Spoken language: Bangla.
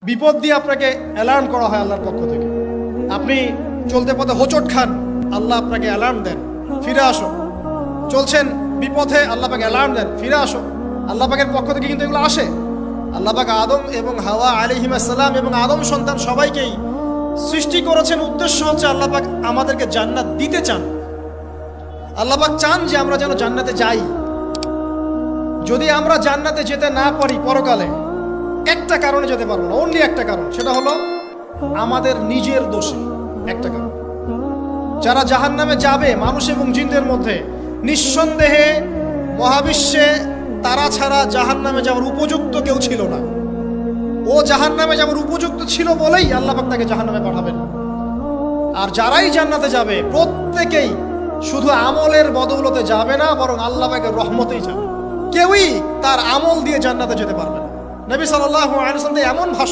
বিপদ দিয়ে আপনাকে অ্যালার্ম করা হয় আল্লাহর পক্ষ থেকে। আপনি চলতে পথে হোঁচট খান, আল্লাহ আপনাকে অ্যালার্ম দেন, ফিরে আসো। চলছেন বিপথে, আল্লাহ পাক অ্যালার্ম দেন, ফিরে আসো। আল্লাহ পাকের পক্ষ থেকে কিন্তু এগুলো আসে। আল্লাহ পাক আদম এবং হাওয়া আলাইহিস সালাম এবং আদম সন্তান সবাইকেই সৃষ্টি করেছেন। উদ্দেশ্য হচ্ছে আল্লাহ পাক আমাদেরকে জান্নাত দিতে চান। আল্লাহ পাক চান যে আমরা যেন জান্নাতে যাই। যদি আমরা জান্নাতে যেতে না পারি পরকালে, একটা কারণে যেতে পারবো না, অনলি একটা কারণ, সেটা হলো আমাদের নিজের দোষে। একটা কারণ, যারা জাহান্নামে যাবে মানুষ এবং জিনদের মধ্যে, নিঃসন্দেহে মহাবিশ্বে তারা ছাড়া জাহান্নামে যাওয়ার উপযুক্ত কেউ ছিল না। ও জাহান্নামে যাওয়ার উপযুক্ত ছিল বলেই আল্লাহ পাক তাকে জাহান্নামে পাঠাবেন। আর যারাই জান্নাতে যাবে প্রত্যেকেই শুধু আমলের বদৌলতে যাবে না, বরং আল্লাহ পাকের রহমতেই যাবে। কেউই তার আমল দিয়ে জান্নাতে যেতে পারবে না। নবী সাল্লাল্লাহু আলাইহি ওয়াসাল্লাম এমন ভাষ্য